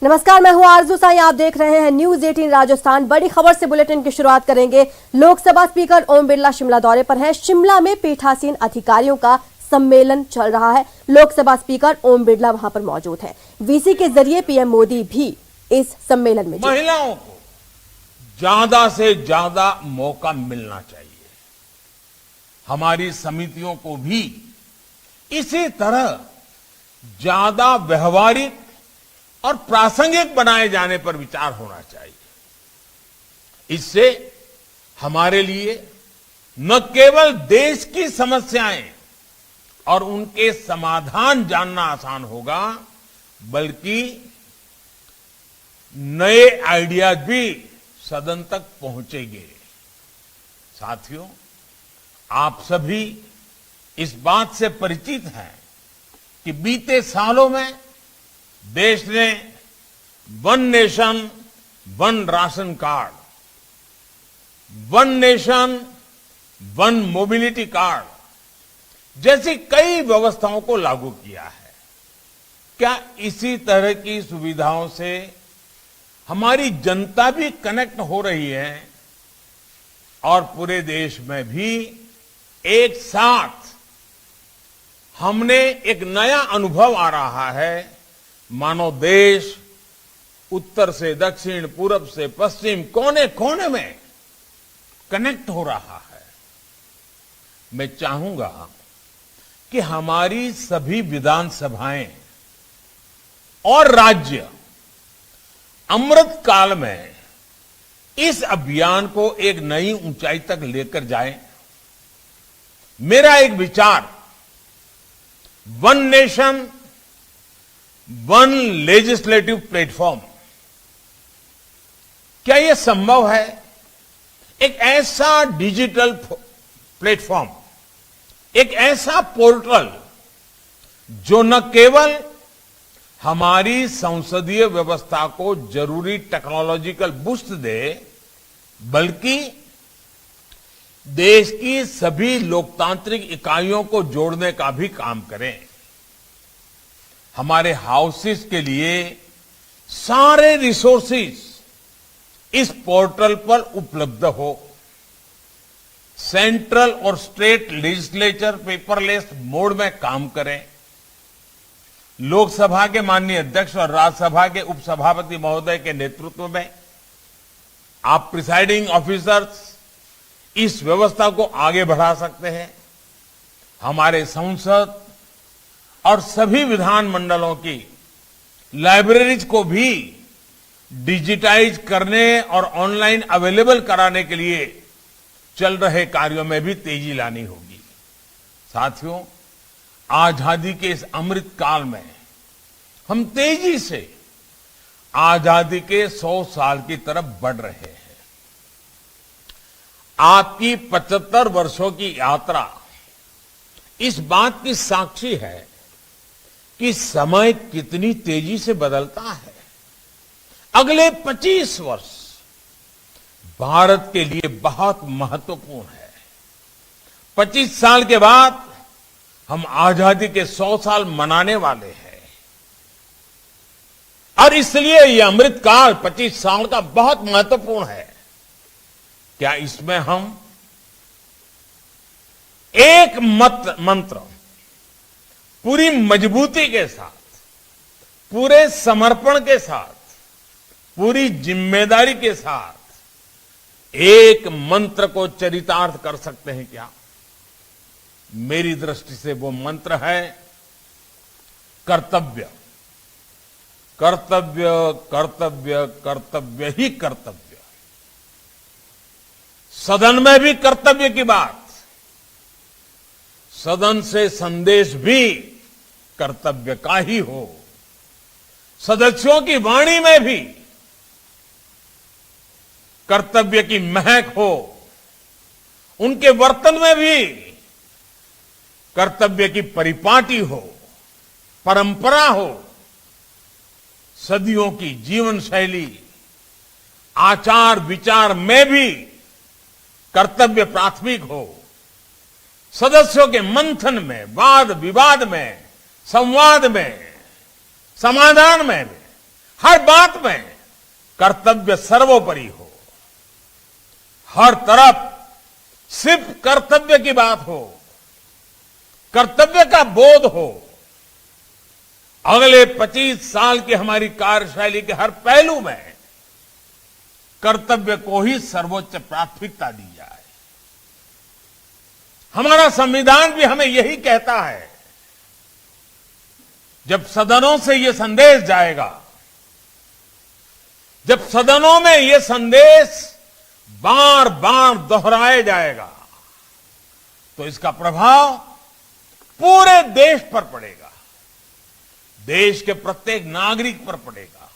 नमस्कार, मैं हूं आरजू साई। आप देख रहे हैं न्यूज 18 राजस्थान। बड़ी खबर से बुलेटिन की शुरुआत करेंगे। लोकसभा स्पीकर ओम बिरला शिमला दौरे पर हैं। शिमला में पीठासीन अधिकारियों का सम्मेलन चल रहा है। लोकसभा स्पीकर ओम बिरला वहां पर मौजूद हैं। वीसी के जरिए पीएम मोदी भी इस सम्मेलन में। महिलाओं को ज्यादा से ज्यादा मौका मिलना चाहिए। हमारी समितियों को भी इसी तरह ज्यादा व्यवहारिक और प्रासंगिक बनाए जाने पर विचार होना चाहिए। इससे हमारे लिए न केवल देश की समस्याएं और उनके समाधान जानना आसान होगा, बल्कि नए आइडियाज भी सदन तक पहुंचेंगे। साथियों, आप सभी इस बात से परिचित हैं कि बीते सालों में देश ने one nation one ration card, one nation one mobility card जैसी कई व्यवस्थाओं को लागू किया है। क्या इसी तरह की सुविधाओं से हमारी जनता भी कनेक्ट हो रही है और पूरे देश में भी एक साथ हमने एक नया अनुभव आ रहा है, मानो देश उत्तर से दक्षिण, पूरब से पश्चिम, कोने कोने में कनेक्ट हो रहा है। मैं चाहूंगा कि हमारी सभी विधानसभाएं और राज्य अमृत काल में इस अभियान को एक नई ऊंचाई तक लेकर जाएं। मेरा एक विचार, one nation one legislative platform, क्या यह संभव है? एक ऐसा डिजिटल प्लेटफॉर्म, एक ऐसा पोर्टल जो न केवल हमारी संसदीय व्यवस्था को जरूरी टेक्नोलॉजिकल बूस्ट दे, बल्कि देश की सभी लोकतांत्रिक इकाइयों को जोड़ने का भी काम करें। हमारे हाउसेस के लिए सारे रिसोर्सेज इस पोर्टल पर उपलब्ध हो। सेंट्रल और स्टेट लेजिस्लेचर पेपरलेस मोड में काम करें। लोकसभा के माननीय अध्यक्ष और राज्यसभा के उपसभापति महोदय के नेतृत्व में आप प्रिसाइडिंग ऑफिसर्स इस व्यवस्था को आगे बढ़ा सकते हैं। हमारे संसद और सभी विधानमंडलों की लाइब्रेरीज को भी डिजिटाइज करने और ऑनलाइन अवेलेबल कराने के लिए चल रहे कार्यों में भी तेजी लानी होगी। साथियों, आजादी के इस अमृत काल में हम तेजी से आजादी के 100 साल की तरफ बढ़ रहे हैं। आपकी 75 वर्षों की यात्रा इस बात की साक्षी है कि समय कितनी तेजी से बदलता है। अगले 25 वर्ष भारत के लिए बहुत महत्वपूर्ण है। 25 साल के बाद हम आजादी के 100 साल मनाने वाले हैं और इसलिए यह अमृत काल 25 साल का बहुत महत्वपूर्ण है। क्या इसमें हम एक मंत्र पूरी मजबूती के साथ, पूरे समर्पण के साथ, पूरी जिम्मेदारी के साथ एक मंत्र को चरितार्थ कर सकते हैं क्या? मेरी दृष्टि से वो मंत्र है कर्तव्य, कर्तव्य, कर्तव्य, कर्तव्य ही कर्तव्य। सदन में भी कर्तव्य की बात, सदन से संदेश भी कर्तव्य का ही हो। सदस्यों की वाणी में भी कर्तव्य की महक हो, उनके वर्तन में भी कर्तव्य की परिपाटी हो, परंपरा हो। सदियों की जीवन शैली, आचार विचार में भी कर्तव्य प्राथमिक हो। सदस्यों के मंथन में, वाद विवाद में, संवाद में, समाधान में हर बात में कर्तव्य सर्वोपरि हो, हर तरफ सिर्फ कर्तव्य की बात हो, कर्तव्य का बोध हो। अगले 25 साल की हमारी कार्यशैली के हर पहलू में कर्तव्य को ही सर्वोच्च प्राथमिकता दी जाए। हमारा संविधान भी हमें यही कहता है। जब सदनों से यह संदेश जाएगा, जब सदनों में यह संदेश बार बार दोहराया जाएगा, तो इसका प्रभाव पूरे देश पर पड़ेगा, देश के प्रत्येक नागरिक पर पड़ेगा।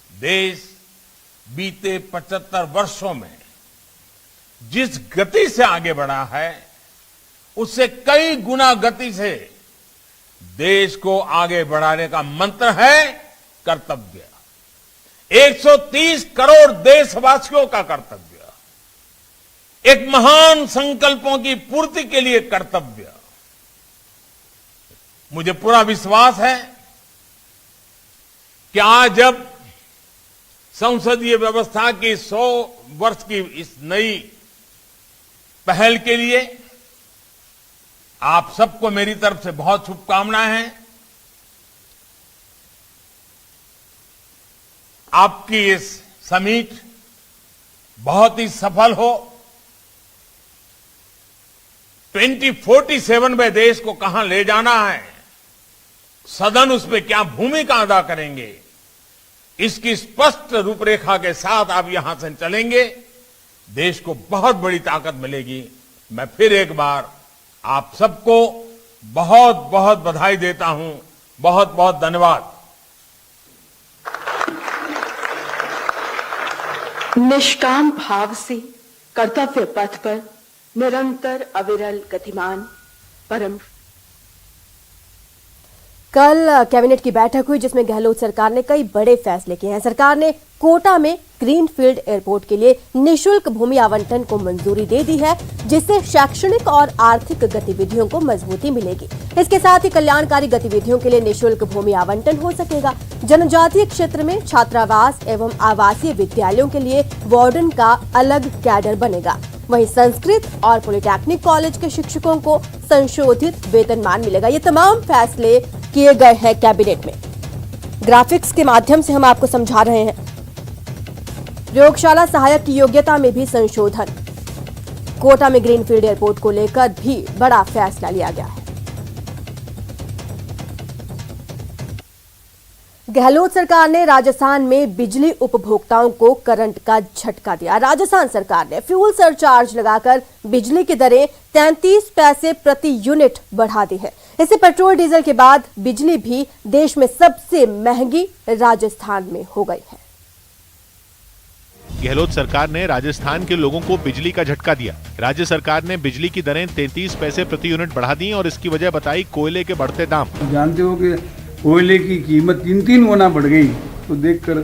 देश बीते 75 वर्षों में जिस गति से आगे बढ़ा है, उससे कई गुना गति से देश को आगे बढ़ाने का मंत्र है कर्तव्य। 130 करोड़ देशवासियों का कर्तव्य, एक महान संकल्पों की पूर्ति के लिए कर्तव्य। मुझे पूरा विश्वास है कि आज जब संसदीय व्यवस्था की 100 वर्ष की इस नई पहल के लिए आप सबको मेरी तरफ से बहुत शुभकामनाएं हैं। आपकी इस समिट बहुत ही सफल हो। 2047 में देश को कहां ले जाना है, सदन उसमें क्या भूमिका अदा करेंगे, इसकी स्पष्ट रूपरेखा के साथ आप यहां से चलेंगे, देश को बहुत बड़ी ताकत मिलेगी। मैं फिर एक बार आप सबको बहुत बहुत बधाई देता हूं। बहुत बहुत धन्यवाद। निष्काम भाव से कर्तव्य पथ पर निरंतर अविरल गतिमान परम। कल कैबिनेट की बैठक हुई जिसमें गहलोत सरकार ने कई बड़े फैसले किए हैं। सरकार ने कोटा में ग्रीनफील्ड एयरपोर्ट के लिए निशुल्क भूमि आवंटन को मंजूरी दे दी है, जिससे शैक्षणिक और आर्थिक गतिविधियों को मजबूती मिलेगी। इसके साथ ही कल्याणकारी गतिविधियों के लिए निशुल्क भूमि आवंटन हो सकेगा। जनजातीय क्षेत्र में छात्रावास एवं आवासीय विद्यालयों के लिए वार्डन का अलग कैडर बनेगा। वहीं संस्कृत और पॉलिटेक्निक कॉलेज के शिक्षकों को संशोधित वेतनमान मिलेगा। ये तमाम फैसले किए गए हैं कैबिनेट में। ग्राफिक्स के माध्यम से हम आपको समझा रहे हैं। प्रयोगशाला सहायक की योग्यता में भी संशोधन। कोटा में ग्रीनफील्ड एयरपोर्ट को लेकर भी बड़ा फैसला लिया गया है। गहलोत सरकार ने राजस्थान में बिजली उपभोक्ताओं को करंट का झटका दिया। राजस्थान सरकार ने फ्यूल सरचार्ज लगाकर बिजली की दरें 33 पैसे प्रति यूनिट बढ़ा दी है। इससे पेट्रोल डीजल के बाद बिजली भी देश में सबसे महंगी राजस्थान में हो गई है। गहलोत सरकार ने राजस्थान के लोगों को बिजली का झटका दिया। राज्य सरकार ने बिजली की दरें 33 पैसे प्रति यूनिट बढ़ा दी और इसकी वजह बताई कोयले के बढ़ते दाम। जानते हो कि कोयले की कीमत 3 गुना बढ़ गई, तो देखकर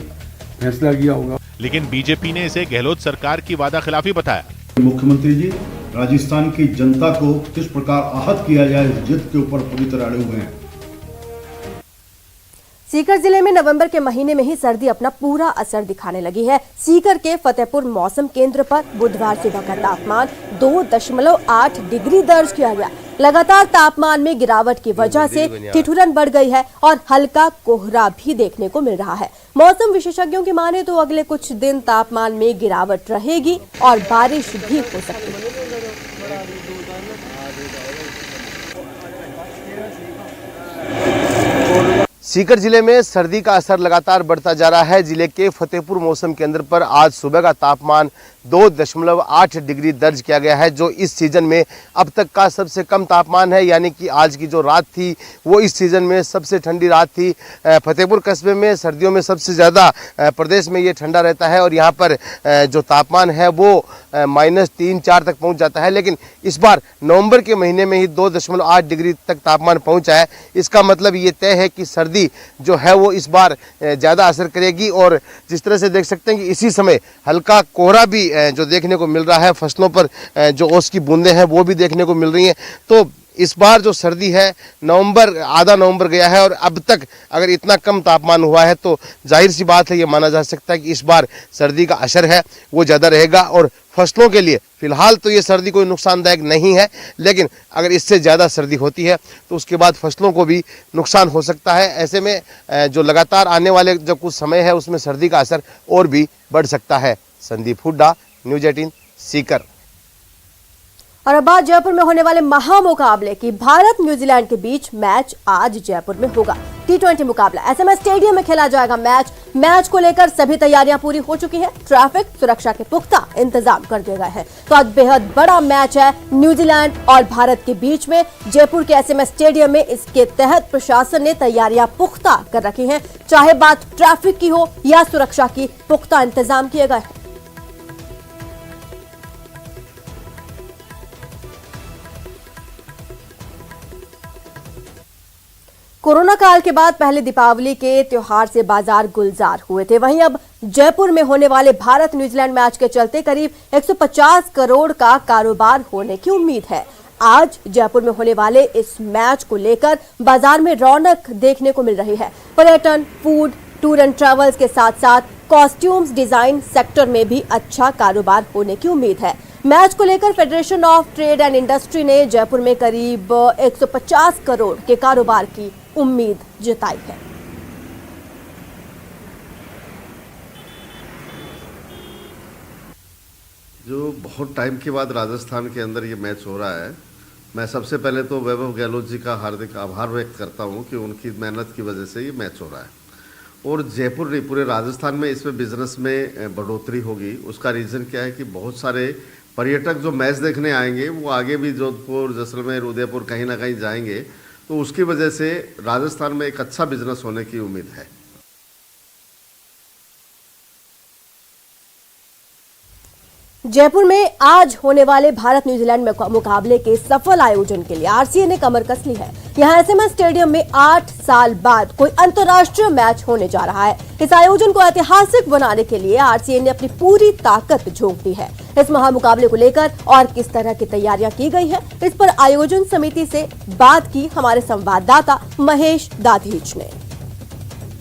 फैसला किया होगा। लेकिन बीजेपी ने इसे गहलोत सरकार की वादा खिलाफी बताया। मुख्यमंत्री जी राजस्थान की जनता को किस प्रकार आहत किया जाए, इस जिद के ऊपर पूरी तरह अड़े हुए हैं। सीकर जिले में नवंबर के महीने में ही सर्दी अपना पूरा असर दिखाने लगी है। सीकर के फतेहपुर मौसम केंद्र पर बुधवार सुबह का तापमान 2.8 डिग्री दर्ज किया गया। लगातार तापमान में गिरावट की वजह से ठिठुरन बढ़ गई है और हल्का कोहरा भी देखने को मिल रहा है। मौसम विशेषज्ञों की माने तो अगले कुछ दिन तापमान में गिरावट रहेगी और बारिश भी हो सकती है। सीकर जिले में सर्दी का असर लगातार बढ़ता जा रहा है। जिले के फतेहपुर मौसम केंद्र पर आज सुबह का तापमान 2.8 डिग्री दर्ज किया गया है, जो इस सीजन में अब तक का सबसे कम तापमान है। यानी कि आज की जो रात थी वो इस सीजन में सबसे ठंडी रात थी। फतेहपुर कस्बे में सर्दियों में सबसे ज़्यादा प्रदेश में ये ठंडा रहता है और यहाँ पर जो तापमान है वो -3-4 तक पहुँच जाता है। लेकिन इस बार नवंबर के महीने में ही 2.8 डिग्री तक तापमान पहुँचा है। इसका मतलब ये तय है कि सर्दी जो है वो इस बार ज़्यादा असर करेगी। और जिस तरह से देख सकते हैं कि इसी समय हल्का कोहरा भी जो देखने को मिल रहा है, फसलों पर जो ओस की बूंदें हैं वो भी देखने को मिल रही हैं। तो इस बार जो सर्दी है आधा नवंबर गया है और अब तक अगर इतना कम तापमान हुआ है तो जाहिर सी बात है ये माना जा सकता है कि इस बार सर्दी का असर है वो ज़्यादा रहेगा। और फसलों के लिए फिलहाल तो ये सर्दी कोई नुकसानदायक नहीं है, लेकिन अगर इससे ज़्यादा सर्दी होती है तो उसके बाद फसलों को भी नुकसान हो सकता है। ऐसे में जो लगातार आने वाले जो कुछ समय है उसमें सर्दी का असर और भी बढ़ सकता है। संदीप हुड्डा, न्यूज़ 18 सीकर। और अब बात जयपुर में होने वाले महामुकाबले की। भारत न्यूजीलैंड के बीच मैच आज जयपुर में होगा। T20 मुकाबला एसएमएस स्टेडियम में खेला जाएगा। मैच को लेकर सभी तैयारियां पूरी हो चुकी हैं। ट्रैफिक सुरक्षा के पुख्ता इंतजाम कर दिए गए हैं। तो आज बेहद बड़ा मैच है न्यूजीलैंड और भारत के बीच में जयपुर के एसएमएस स्टेडियम में। इसके तहत प्रशासन ने तैयारियां पुख्ता कर रखी हैं। चाहे बात ट्रैफिक की हो या सुरक्षा की, पुख्ता इंतजाम किए गए हैं। कोरोना काल के बाद पहले दीपावली के त्योहार से बाजार गुलजार हुए थे। वहीं अब जयपुर में होने वाले भारत न्यूजीलैंड मैच के चलते करीब 150 करोड़ का कारोबार होने की उम्मीद है। आज जयपुर में होने वाले इस मैच को लेकर बाजार में रौनक देखने को मिल रही है। पर्यटन, फूड, टूर एंड ट्रैवल्स के साथ साथ कॉस्ट्यूम्स डिजाइन सेक्टर में भी अच्छा कारोबार होने की उम्मीद है। मैच को लेकर federation of trade and industry ने जयपुर में करीब 150 करोड़ के कारोबार की उम्मीद जताई है। जो बहुत टाइम के बाद राजस्थान के अंदर ये मैच हो रहा है, मैं सबसे पहले तो वैभव गहलोत जी का हार्दिक आभार व्यक्त करता हूँ कि उनकी मेहनत की वजह से ये मैच हो रहा है। और जयपुर नहीं, पूरे राजस्थान में इसमें बिजनेस में बढ़ोतरी होगी। उसका रीज़न क्या है कि बहुत सारे पर्यटक जो मैच देखने आएंगे वो आगे भी जोधपुर, जैसलमेर, उदयपुर कहीं ना कहीं जाएंगे, तो उसकी वजह से राजस्थान में एक अच्छा बिजनेस होने की उम्मीद है। जयपुर में आज होने वाले भारत न्यूजीलैंड मुकाबले के सफल आयोजन के लिए आरसीए ने कमर कस ली है। यहां एसएमएस स्टेडियम में 8 साल बाद कोई अंतर्राष्ट्रीय मैच होने जा रहा है। इस आयोजन को ऐतिहासिक बनाने के लिए आरसीए ने अपनी पूरी ताकत झोंक दी है। इस महामुकाबले को लेकर और किस तरह की तैयारियां की गई हैं, इस पर आयोजन समिति से बात की हमारे संवाददाता महेश दाधीच ने।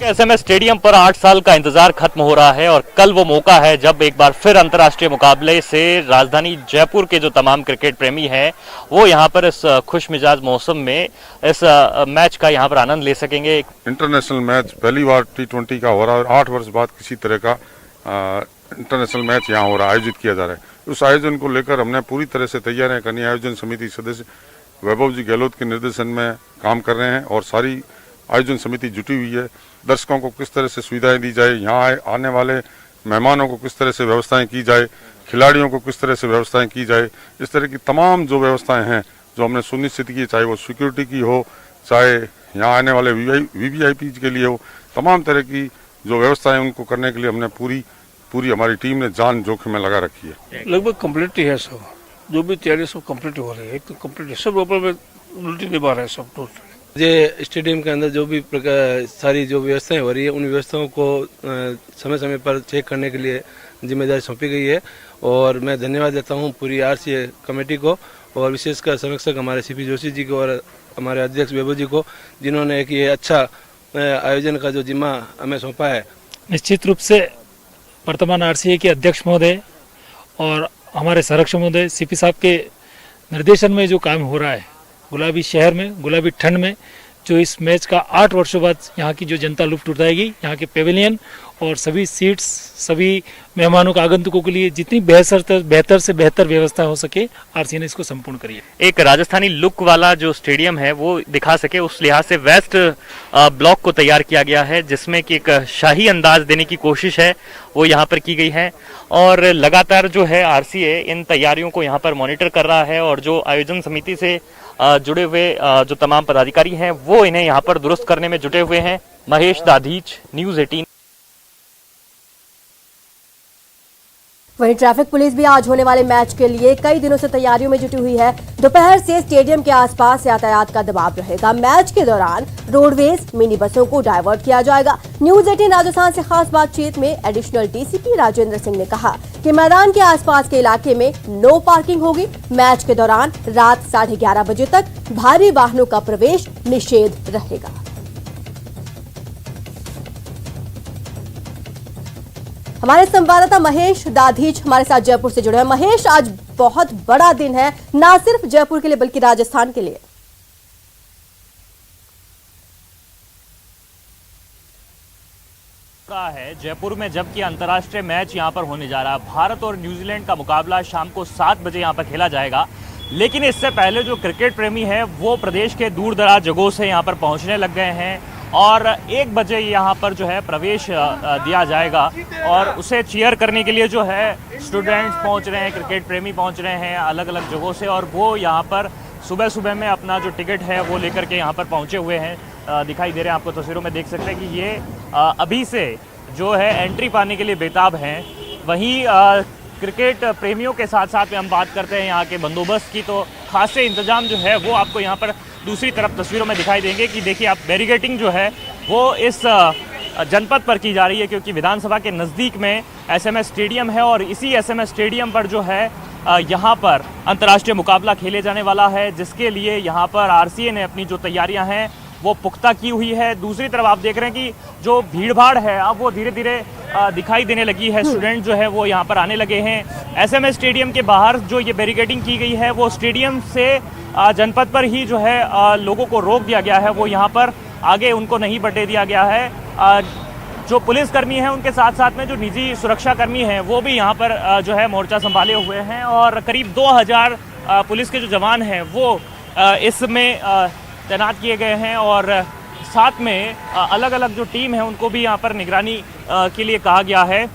एसएमएस स्टेडियम पर 8 साल का इंतजार खत्म हो रहा है और कल वो मौका है जब एक बार फिर अंतर्राष्ट्रीय मुकाबले से राजधानी जयपुर के जो तमाम क्रिकेट प्रेमी हैं वो यहां पर इस खुश मिजाज मौसम में इस मैच का यहां पर आनंद ले सकेंगे। इंटरनेशनल मैच पहली बार T20 का हो रहा है और 8 वर्ष बाद किसी तरह का इंटरनेशनल मैच यहाँ हो रहा है, आयोजित किया जा रहा है। उस आयोजन को लेकर हमने पूरी तरह से तैयारियां करनी। आयोजन समिति सदस्य वैभव जी गहलोत के निर्देशन में काम कर रहे हैं और सारी आयोजन समिति जुटी हुई है। दर्शकों को किस तरह से सुविधाएं दी जाए, यहाँ आने वाले मेहमानों को किस तरह से व्यवस्थाएं की जाए, खिलाड़ियों को किस तरह से व्यवस्थाएं की जाए, इस तरह की तमाम जो व्यवस्थाएं हैं जो हमने सुनिश्चित की, चाहे वो सिक्योरिटी की हो, चाहे यहाँ आने वाले वीवीआईपी के लिए हो, तमाम तरह की जो व्यवस्थाएं उनको करने के लिए हमने पूरी हमारी टीम ने जान जोखिम में लगा रखी है। लगभग कम्प्लीट ही है सब, जो भी तैयारी सब कम्प्लीट हो रही है। एक तो कम्प्लीट है, सब ऊपर में उल्टी निभा रहे हैं सब टोटल। ये स्टेडियम के अंदर जो भी सारी जो व्यवस्थाएं हो रही है उन व्यवस्थाओं को समय समय पर चेक करने के लिए जिम्मेदारी सौंपी गई है। और मैं धन्यवाद देता हूं पूरी आरसीए कमेटी को और विशेषकर संरक्षक हमारे सीपी जोशी जी को और हमारे अध्यक्ष वैभव जी को, जिन्होंने एक ये अच्छा आयोजन का जो जिम्मा हमें सौंपा है। निश्चित रूप से वर्तमान आरसीए के अध्यक्ष महोदय और हमारे संरक्षक महोदय सीपी साहब के निर्देशन में जो काम हो रहा है गुलाबी शहर में, गुलाबी ठंड में, जो इस मैच का 8 वर्षों बाद यहाँ की जो जनता लुफ्त उठाएगी, यहाँ के पेविलियन और सभी सीट्स, सभी मेहमानों का आगंतुकों के लिए जितनी बेहतर से बेहतर व्यवस्था हो सके आरसीए ने इसको संपूर्ण करी है। एक राजस्थानी लुक वाला जो स्टेडियम है वो दिखा सके, उस लिहाज से वेस्ट ब्लॉक को तैयार किया गया है, जिसमें कि एक शाही अंदाज देने की कोशिश है वो यहाँ पर की गई है। और लगातार जो है आरसीए इन तैयारियों को यहाँ पर मॉनिटर कर रहा है और जो आयोजन समिति से जुड़े हुए जो तमाम पदाधिकारी हैं वो इन्हें यहाँ पर दुरुस्त करने में जुटे हुए हैं। महेश दाधीच, न्यूज़ 18। वहीं ट्रैफिक पुलिस भी आज होने वाले मैच के लिए कई दिनों से तैयारियों में जुटी हुई है। दोपहर से स्टेडियम के आसपास यातायात का दबाव रहेगा। मैच के दौरान रोडवेज मिनी बसों को डायवर्ट किया जाएगा। न्यूज 18 राजस्थान से खास बातचीत में एडिशनल डीसीपी राजेंद्र सिंह ने कहा कि मैदान के आसपास के इलाके में नो पार्किंग होगी। मैच के दौरान रात 11:30 बजे तक भारी वाहनों का प्रवेश निषेध रहेगा। हमारे संवाददाता महेश दाधीच हमारे साथ जयपुर से जुड़े हैं। महेश, आज बहुत बड़ा दिन है, ना सिर्फ जयपुर के लिए बल्कि राजस्थान के लिए। है जयपुर में जबकि अंतर्राष्ट्रीय मैच यहां पर होने जा रहा है। भारत और न्यूजीलैंड का मुकाबला शाम को 7 बजे यहां पर खेला जाएगा। लेकिन इससे पहले जो क्रिकेट प्रेमी है वो प्रदेश के दूर दराज जगहों से यहां पर पहुंचने लग गए हैं और 1 बजे यहाँ पर जो है प्रवेश दिया जाएगा और उसे चीयर करने के लिए जो है स्टूडेंट्स पहुँच रहे हैं, क्रिकेट प्रेमी पहुँच रहे हैं अलग अलग जगहों से और वो यहाँ पर सुबह सुबह में अपना जो टिकट है वो लेकर के यहाँ पर पहुँचे हुए हैं। दिखाई दे रहे हैं, आपको तस्वीरों में देख सकते हैं कि ये अभी से जो है एंट्री पाने के लिए बेताब हैं। वहीं क्रिकेट प्रेमियों के साथ साथ में हम बात करते हैं यहाँ के बंदोबस्त की, तो खासे इंतजाम जो है वो आपको यहाँ पर दूसरी तरफ तस्वीरों में दिखाई देंगे कि देखिए आप बैरिकेडिंग जो है वो इस जनपद पर की जा रही है क्योंकि विधानसभा के नज़दीक में एसएमएस स्टेडियम है और इसी एसएमएस स्टेडियम पर जो है यहाँ पर अंतर्राष्ट्रीय मुकाबला खेले जाने वाला है, जिसके लिए यहाँ पर आरसीए ने अपनी जो तैयारियाँ हैं वो पुख्ता की हुई है। दूसरी तरफ आप देख रहे हैं कि जो भीड़ भाड़ है अब वो धीरे धीरे दिखाई देने लगी है। स्टूडेंट जो है वो यहाँ पर आने लगे हैं। एसएमएस स्टेडियम के बाहर जो ये बैरिकेडिंग की गई है वो स्टेडियम से जनपद पर ही जो है लोगों को रोक दिया गया है, वो यहाँ पर आगे उनको नहीं बढ़ने दिया गया है। जो पुलिसकर्मी हैं उनके साथ साथ में जो निजी सुरक्षाकर्मी हैं वो भी यहाँ पर जो है मोर्चा संभाले हुए हैं और करीब 2000 पुलिस के जो जवान हैं वो इसमें तैनात किए गए हैं और साथ में अलग अलग जो टीम है उनको भी यहाँ पर निगरानी के लिए कहा गया है।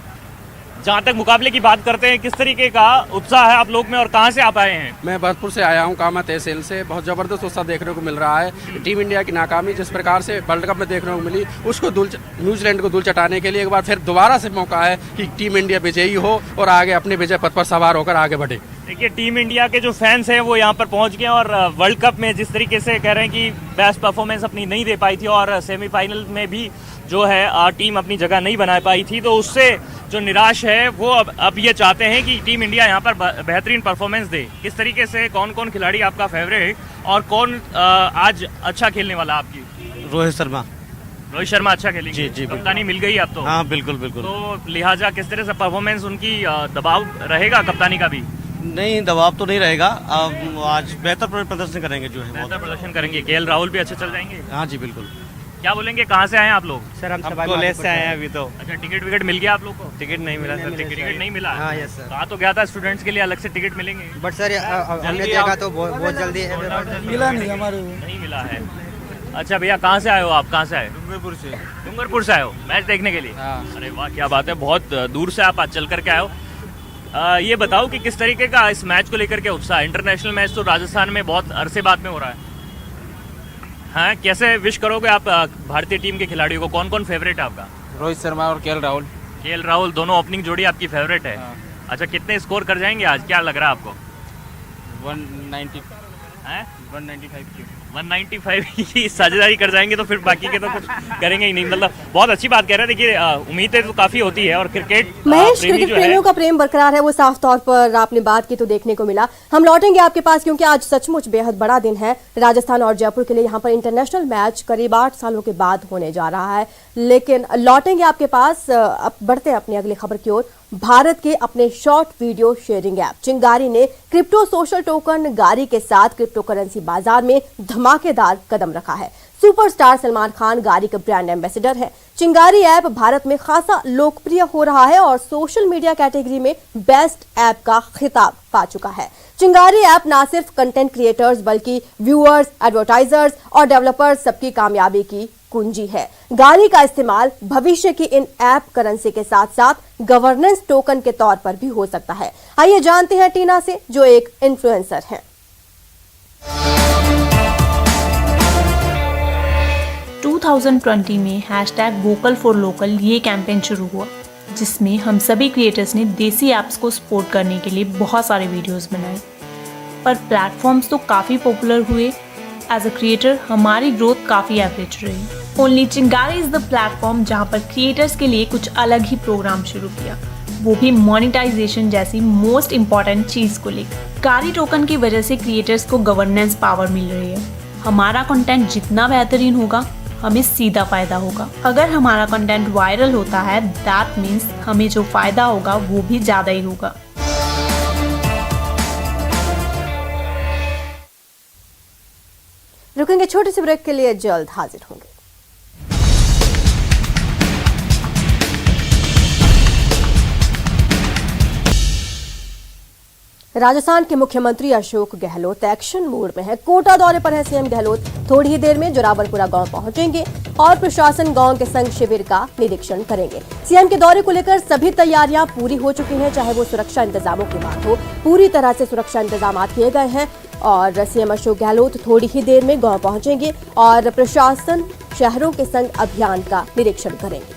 जहाँ तक मुकाबले की बात करते हैं, किस तरीके का उत्साह है आप लोग में और कहाँ से आप आए हैं? मैं भरतपुर से आया हूँ, कामा तहसील से। बहुत ज़बरदस्त उत्साह देखने को मिल रहा है। टीम इंडिया की नाकामी जिस प्रकार से वर्ल्ड कप में देखने को मिली, उसको न्यूजीलैंड को धूल चटाने के लिए एक बार फिर दोबारा से मौका है कि टीम इंडिया विजयी हो और आगे अपने विजय पथ पर सवार होकर आगे बढ़े। देखिए टीम इंडिया के जो फैंस हैं वो यहाँ पर पहुँच गए और वर्ल्ड कप में जिस तरीके से कह रहे हैं कि बेस्ट परफॉर्मेंस अपनी नहीं दे पाई थी और सेमीफाइनल में भी जो है टीम अपनी जगह नहीं बना पाई थी, तो उससे जो निराश है वो अब ये चाहते हैं कि टीम इंडिया यहाँ पर बेहतरीन परफॉर्मेंस दे। किस तरीके से कौन कौन खिलाड़ी आपका फेवरेट और कौन आज अच्छा खेलने वाला आपकी? रोहित शर्मा। रोहित शर्मा अच्छा खेलेंगे? जी जी, कप्तानी मिल गई अब तो? हाँ बिल्कुल बिल्कुल। तो लिहाजा किस तरह से परफॉर्मेंस उनकी दबाव रहेगा कप्तानी का भी? नहीं, दबाव तो नहीं रहेगा। आज बेहतर प्रदर्शन करेंगे जो है, बेहतर प्रदर्शन करेंगे। केएल राहुल भी अच्छे चल जाएंगे? हाँ जी बिल्कुल। क्या बोलेंगे, कहाँ से आए हैं आप लोग? सर हम कॉलेज से आए हैं अभी तो। अच्छा, टिकट विकेट मिल गया आप लोग को? टिकट नहीं मिला सर। टिकट नहीं मिला? हाँ यस सर। कहा तो गया था स्टूडेंट्स के लिए अलग से टिकट मिलेंगे, बट सर हमने देखा तो बहुत जल्दी मिला नहीं, हमारे नहीं मिला है। अच्छा भैया, कहाँ से आए हो आप? कहाँ से आए? डूंगरपुर से। डूंगरपुर से आए हो मैच देखने के लिए? अरे वाह, क्या बात है, बहुत दूर से आप आज चल करके आए हो। ये बताओ कि किस तरीके का इस मैच को लेकर के उत्साह? इंटरनेशनल मैच तो राजस्थान में बहुत अरसे बाद में हो रहा है। हाँ, कैसे विश करोगे आप भारतीय टीम के खिलाड़ियों को? कौन कौन फेवरेट है आपका? रोहित शर्मा और केएल राहुल। केएल राहुल, दोनों ओपनिंग जोड़ी आपकी फेवरेट है। अच्छा, कितने स्कोर कर जाएंगे आज, क्या लग रहा है आपको? 195 की साझेदारी कर जाएंगे तो फिर बाकी के तो कुछ करेंगे ही नहीं। मतलब बहुत अच्छी बात कह रहे हैं। देखिए उम्मीदें तो काफी होती है और क्रिकेट महेश, क्रिकेट प्रेमियों का प्रेम बरकरार है, वो साफ तौर पर आपने बात की तो देखने को मिला। हम लौटेंगे आपके पास क्योंकि आज सचमुच बेहद बड़ा दिन है राजस्थान और जयपुर के लिए। यहाँ पर इंटरनेशनल मैच करीब 8 सालों के बाद होने जा रहा है, लेकिन लौटेंगे आपके पास। अब बढ़ते हैं अपनी अगली खबर की ओर। भारत के अपने शॉर्ट वीडियो शेयरिंग ऐप चिंगारी ने क्रिप्टो सोशल टोकन गारी के साथ क्रिप्टो करेंसी बाजार में धमाकेदार कदम रखा है। सुपरस्टार सलमान खान गारी के ब्रांड एम्बेसडर है। चिंगारी ऐप भारत में खासा लोकप्रिय हो रहा है और सोशल मीडिया कैटेगरी में बेस्ट ऐप का खिताब पा चुका है। चिंगारी ऐप न सिर्फ कंटेंट क्रिएटर्स बल्कि व्यूअर्स, एडवर्टाइजर्स और डेवलपर्स सबकी कामयाबी की कुंजी है। गारी का इस्तेमाल भविष्य की इन ऐप करेंसी के साथ साथ गवर्नेंस टोकन के तौर पर भी हो सकता है। आइए जानते हैं टीना से, जो एक इन्फ्लुएंसर हैं। 2020 में #वोकल फॉर लोकल ये कैंपेन शुरू हुआ। जिसमें हम सभी क्रिएटर्स ने देसी ऐप्स को सपोर्ट करने के लिए बहुत सारे वीडियोस बनाए, पर प्लेटफॉर्म्स तो काफ़ी पॉपुलर हुए। एज अ क्रिएटर हमारी ग्रोथ काफ़ी एवरेज रही। ओनली चिंगारी इज़ द प्लेटफॉर्म जहाँ पर क्रिएटर्स के लिए कुछ अलग ही प्रोग्राम शुरू किया, वो भी मोनेटाइजेशन जैसी मोस्ट इम्पॉर्टेंट चीज़ को लेकर। कारी टोकन की वजह से क्रिएटर्स को गवर्नेंस पावर मिल रही है। हमारा कंटेंट जितना बेहतरीन होगा हमें सीधा फ़ायदा होगा। अगर हमारा कंटेंट वायरल होता है दैट मीन्स हमें जो फ़ायदा होगा वो भी ज़्यादा ही होगा। रुकेंगे छोटे से ब्रेक के लिए, जल्द हाजिर होंगे। राजस्थान के मुख्यमंत्री अशोक गहलोत एक्शन मोड में है। कोटा दौरे पर है सीएम गहलोत। थोड़ी ही देर में जोरावरपुरा गांव पहुंचेंगे और प्रशासन गांव के संग शिविर का निरीक्षण करेंगे। सीएम के दौरे को लेकर सभी तैयारियां पूरी हो चुकी हैं, चाहे वो सुरक्षा इंतजामों की बात हो। पूरी तरह से सुरक्षा इंतजाम किए गए हैं और सीएम अशोक गहलोत थोड़ी ही देर में गांव पहुंचेंगे और प्रशासन शहरों के संग अभियान का निरीक्षण करेंगे।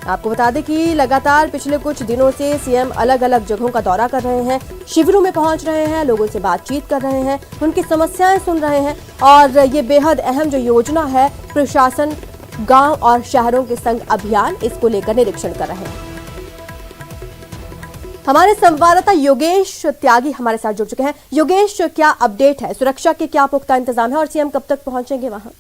आपको बता दें कि लगातार पिछले कुछ दिनों से सीएम अलग अलग जगहों का दौरा कर रहे हैं, शिविरों में पहुंच रहे हैं, लोगों से बातचीत कर रहे हैं, उनकी समस्याएं सुन रहे हैं और ये बेहद अहम जो योजना है प्रशासन गांव और शहरों के संग अभियान, इसको लेकर निरीक्षण कर रहे हैं। हमारे संवाददाता योगेश त्यागी हमारे साथ जुड़ चुके हैं। योगेश, क्या अपडेट है? सुरक्षा के क्या पुख्ता इंतजाम है और सीएम कब तक पहुंचेंगे वहां?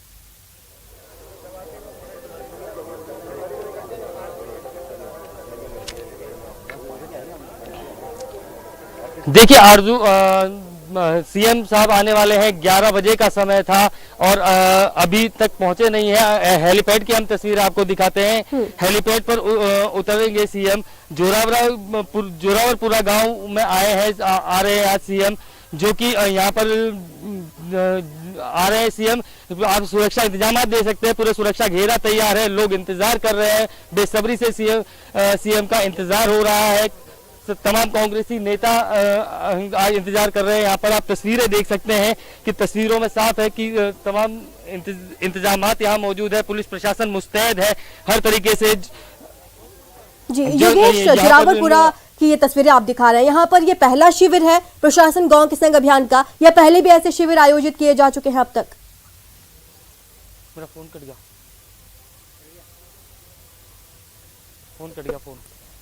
देखिए आरजू, सीएम साहब आने वाले हैं, 11 बजे का समय था और अभी तक पहुंचे नहीं है। हेलीपैड की हम तस्वीर आपको दिखाते हैं। हेलीपैड पर उतरेंगे सीएम। जोरावरपुरा गांव में आए हैं, आ रहे हैं आज सीएम, जो कि यहाँ पर आ रहे हैं सीएम। आप सुरक्षा इंतजाम देख सकते हैं, पूरे सुरक्षा घेरा तैयार है, लोग इंतजार कर रहे हैं, बेसब्री से सीएम का इंतजार हो रहा है। तमाम कांग्रेसी नेता आज इंतजार कर रहे हैं। यहाँ पर आप तस्वीरें देख सकते हैं कि तस्वीरों में साफ है कि तमाम इंतजामात यहाँ मौजूद है। पुलिस प्रशासन मुस्तैद है हर तरीके से। जी योगेश, जोरावरपुरा की ये तस्वीरें आप दिखा रहे हैं, यहाँ पर ये पहला शिविर है प्रशासन गांव के संग अभियान का, या पहले भी ऐसे शिविर आयोजित किए जा चुके हैं अब तक? मेरा फोन कट गया।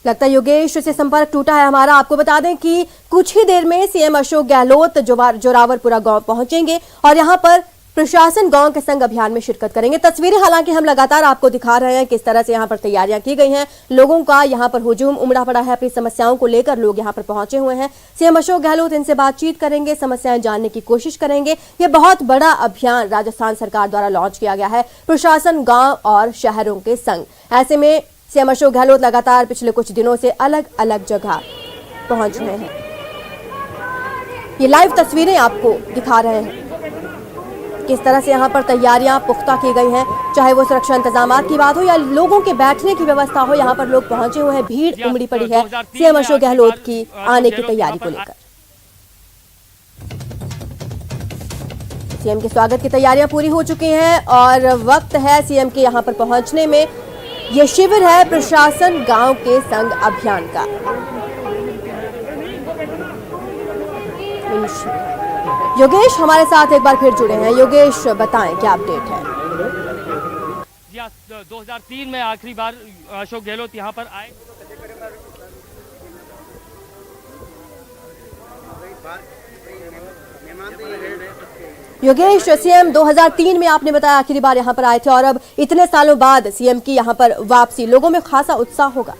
लगता है योगेश से संपर्क टूटा है हमारा। आपको बता दें कि कुछ ही देर में सीएम अशोक गहलोत जोरावरपुरा गांव पहुंचेंगे और यहां पर प्रशासन गांव के संग अभियान में शिरकत करेंगे। तस्वीरें हालांकि हम लगातार आपको दिखा रहे हैं किस तरह से यहां पर तैयारियां की गई हैं। लोगों का यहां पर हुजूम उमड़ा पड़ा है, अपनी समस्याओं को लेकर लोग यहां पर पहुंचे हुए हैं। सीएम अशोक गहलोत इनसे बातचीत करेंगे, समस्याएं जानने की कोशिश करेंगे। ये बहुत बड़ा अभियान राजस्थान सरकार द्वारा लॉन्च किया गया है प्रशासन गाँव और शहरों के संग। ऐसे में सीएम अशोक गहलोत लगातार पिछले कुछ दिनों से अलग अलग जगह पहुंच रहे हैं। ये लाइव तस्वीरें आपको दिखा रहे हैं किस तरह से यहाँ पर तैयारियां पुख्ता की गई हैं, चाहे वो सुरक्षा इंतजाम की बात हो या लोगों के बैठने की व्यवस्था हो। यहाँ पर लोग पहुंचे हुए हैं, भीड़ उमड़ी पड़ी है सीएम अशोक गहलोत की आने की तैयारी को लेकर। सीएम के स्वागत की तैयारियां पूरी हो चुकी हैं और वक्त है सीएम के यहाँ पर पहुंचने में। ये शिविर है प्रशासन गांव के संग अभियान का। योगेश हमारे साथ एक बार फिर जुड़े हैं। योगेश, बताएं क्या अपडेट है? जी, 2003 में आखिरी बार अशोक गहलोत यहाँ पर आए। योगेश, सीएम 2003 में आपने बताया आखिरी बार यहाँ पर आए थे और अब इतने सालों बाद सीएम की यहाँ पर वापसी, लोगों में खासा उत्साह होगा।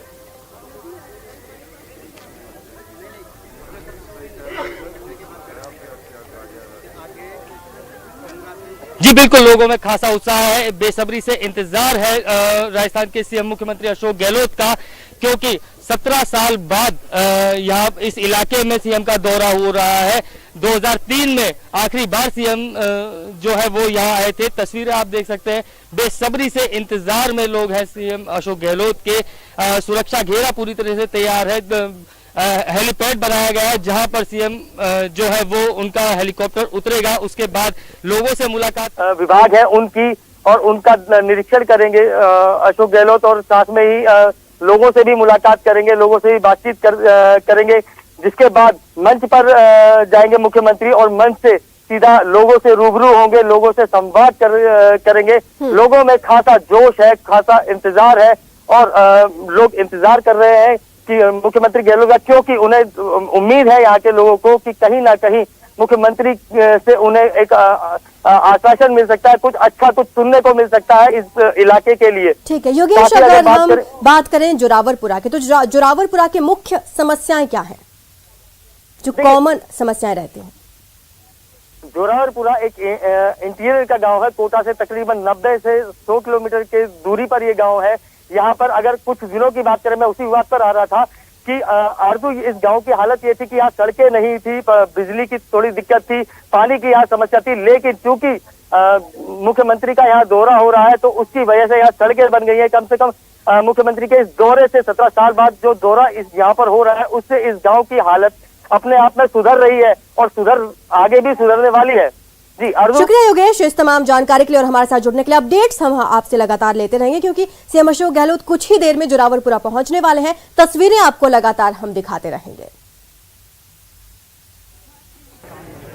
जी बिल्कुल, लोगों में खासा उत्साह है, बेसब्री से इंतजार है राजस्थान के सीएम मुख्यमंत्री अशोक गहलोत का, क्योंकि 17 साल बाद यहाँ इस इलाके में सीएम का दौरा हो रहा है। 2003 में आखिरी बार सीएम जो है वो यहाँ आए थे। तस्वीरें आप देख सकते हैं, बेसब्री से इंतजार में लोग हैं सीएम अशोक गहलोत के। सुरक्षा घेरा पूरी तरह से तैयार है। हेलीपैड बनाया गया है जहां पर सीएम जो है वो उनका हेलीकॉप्टर उतरेगा। उसके बाद लोगों से मुलाकात विभाग है उनकी और उनका निरीक्षण करेंगे अशोक गहलोत, और साथ में ही लोगों से भी मुलाकात करेंगे, लोगों से भी बातचीत करेंगे, जिसके बाद मंच पर जाएंगे मुख्यमंत्री और मंच से सीधा लोगों से रूबरू होंगे, लोगों से संवाद करेंगे। लोगों में खासा जोश है, खासा इंतजार है और लोग इंतजार कर रहे हैं कि मुख्यमंत्री गहलोत का, क्योंकि उन्हें उम्मीद है यहाँ के लोगों को कि कहीं ना कहीं मुख्यमंत्री से उन्हें एक आश्वासन मिल सकता है, कुछ अच्छा कुछ सुनने को मिल सकता है इस इलाके के लिए। ठीक है योगेश, अगर हम बात करें जोरावरपुरा की, तो जोरावरपुरा की मुख्य समस्याएं क्या है, जो कॉमन समस्याएं रहती हैं? जोरावरपुरा एक इंटीरियर का गांव है, कोटा से तकरीबन 90 से 100 किलोमीटर के दूरी पर ये गांव है। यहाँ पर अगर कुछ दिनों की बात करें, मैं उसी बात पर आ रहा था कि आरजू इस गांव की हालत ये थी कि यहाँ सड़कें नहीं थी, बिजली की थोड़ी दिक्कत थी, पानी की यहाँ समस्या थी, लेकिन चूंकि मुख्यमंत्री का यहाँ दौरा हो रहा है तो उसकी वजह से यहाँ सड़कें बन गई है। कम से कम मुख्यमंत्री के इस दौरे से 17 साल बाद जो दौरा इस यहाँ पर हो रहा है, उससे इस गाँव की हालत अपने आप में सुधर रही है और आगे भी सुधरने वाली है। जी शुक्रिया योगेश इस तमाम जानकारी के लिए और हमारे साथ जुड़ने के लिए। अपडेट्स हम आपसे लगातार लेते रहेंगे, क्योंकि सीएम अशोक गहलोत कुछ ही देर में जोरावरपुरा पहुंचने वाले हैं। तस्वीरें आपको लगातार हम दिखाते रहेंगे।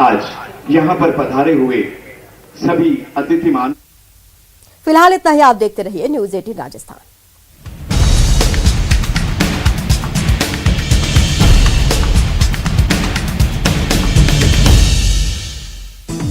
आज यहां पर पधारे हुए सभी अतिथिमान, फिलहाल इतना ही। आप देखते रहिए न्यूज़ 18 राजस्थान।